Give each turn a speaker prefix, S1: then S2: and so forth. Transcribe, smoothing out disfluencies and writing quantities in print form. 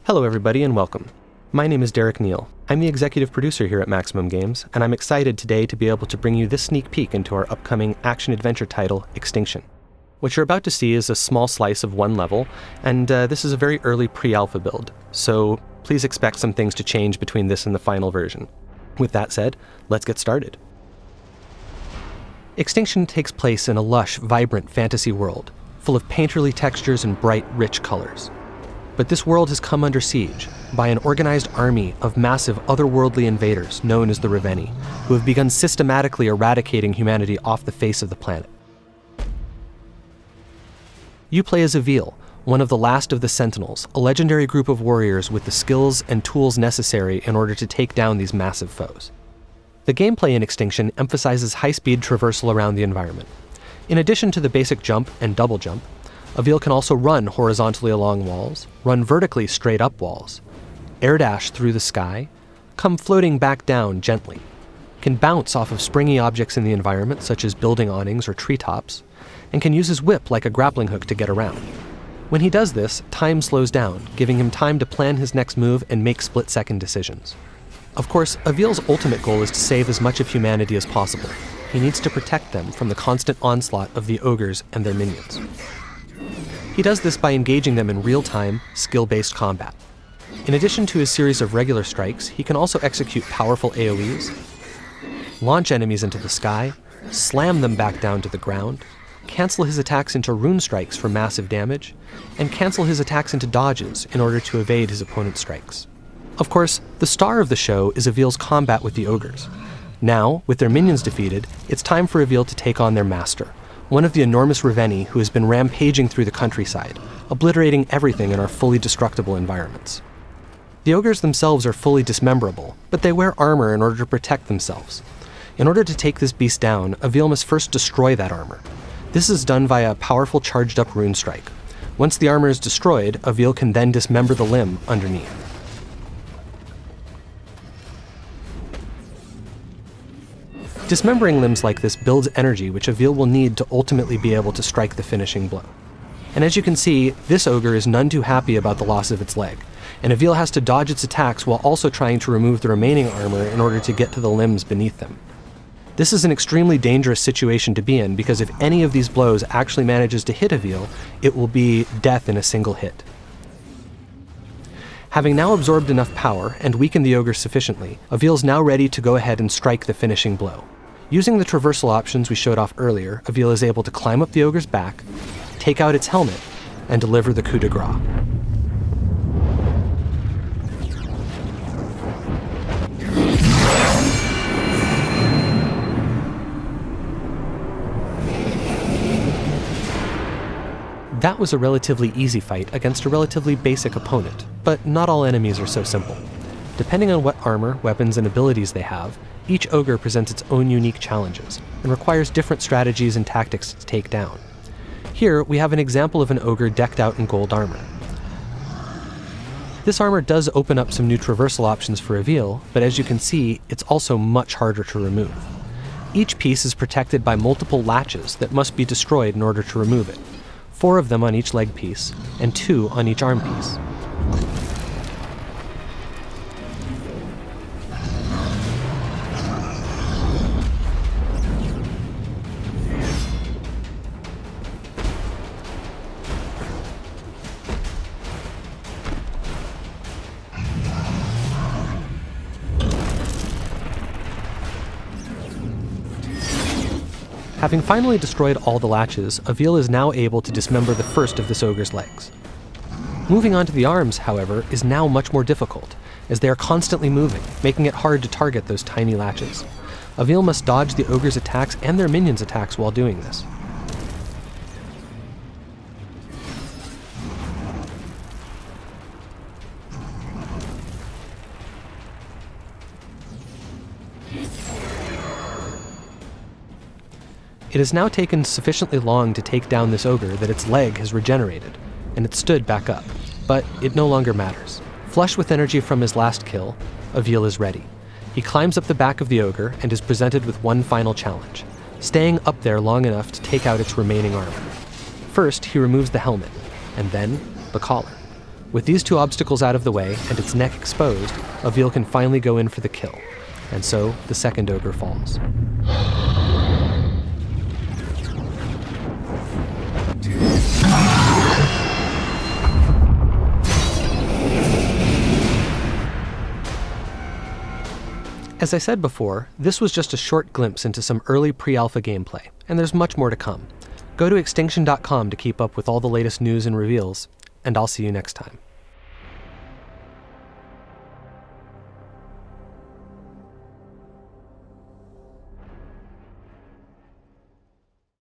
S1: Hello everybody and welcome. My name is Derek Neal. I'm the executive producer here at Maximum Games, and I'm excited today to be able to bring you this sneak peek into our upcoming action-adventure title, Extinction. What you're about to see is a small slice of one level, and this is a very early pre-alpha build, so please expect some things to change between this and the final version. With that said, let's get started. Extinction takes place in a lush, vibrant fantasy world, full of painterly textures and bright, rich colors. But this world has come under siege by an organized army of massive otherworldly invaders known as the Ravenii, who have begun systematically eradicating humanity off the face of the planet. You play as Avil, one of the last of the Sentinels, a legendary group of warriors with the skills and tools necessary in order to take down these massive foes. The gameplay in Extinction emphasizes high-speed traversal around the environment. In addition to the basic jump and double jump, Avil can also run horizontally along walls, run vertically straight up walls, air dash through the sky, come floating back down gently, can bounce off of springy objects in the environment such as building awnings or treetops, and can use his whip like a grappling hook to get around. When he does this, time slows down, giving him time to plan his next move and make split-second decisions. Of course, Avil's ultimate goal is to save as much of humanity as possible. He needs to protect them from the constant onslaught of the ogres and their minions. He does this by engaging them in real-time, skill-based combat. In addition to his series of regular strikes, he can also execute powerful AoEs, launch enemies into the sky, slam them back down to the ground, cancel his attacks into rune strikes for massive damage, and cancel his attacks into dodges in order to evade his opponent's strikes. Of course, the star of the show is Avil's combat with the ogres. Now, with their minions defeated, it's time for Avil to take on their master, one of the enormous Ravenii who has been rampaging through the countryside, obliterating everything in our fully destructible environments. The ogres themselves are fully dismemberable, but they wear armor in order to protect themselves. In order to take this beast down, Avil must first destroy that armor. This is done via a powerful charged up rune strike. Once the armor is destroyed, Avil can then dismember the limb underneath. Dismembering limbs like this builds energy which Avil will need to ultimately be able to strike the finishing blow. And as you can see, this ogre is none too happy about the loss of its leg, and Avil has to dodge its attacks while also trying to remove the remaining armor in order to get to the limbs beneath them. This is an extremely dangerous situation to be in because if any of these blows actually manages to hit Avil, it will be death in a single hit. Having now absorbed enough power and weakened the ogre sufficiently, Avil is now ready to go ahead and strike the finishing blow. Using the traversal options we showed off earlier, Avil is able to climb up the ogre's back, take out its helmet, and deliver the coup de grace. That was a relatively easy fight against a relatively basic opponent, but not all enemies are so simple. Depending on what armor, weapons, and abilities they have, each ogre presents its own unique challenges, and requires different strategies and tactics to take down. Here, we have an example of an ogre decked out in gold armor. This armor does open up some new traversal options for Avil, but as you can see, it's also much harder to remove. Each piece is protected by multiple latches that must be destroyed in order to remove it. 4 of them on each leg piece, and 2 on each arm piece. Having finally destroyed all the latches, Avil is now able to dismember the first of this ogre's legs. Moving on to the arms, however, is now much more difficult, as they are constantly moving, making it hard to target those tiny latches. Avil must dodge the ogre's attacks and their minions' attacks while doing this. It has now taken sufficiently long to take down this ogre that its leg has regenerated, and it stood back up, but it no longer matters. Flush with energy from his last kill, Avil is ready. He climbs up the back of the ogre and is presented with one final challenge, staying up there long enough to take out its remaining armor. First, he removes the helmet, and then the collar. With these two obstacles out of the way and its neck exposed, Avil can finally go in for the kill. And so, the second ogre falls. As I said before, this was just a short glimpse into some early pre-alpha gameplay, and there's much more to come. Go to Extinction.com to keep up with all the latest news and reveals, and I'll see you next time.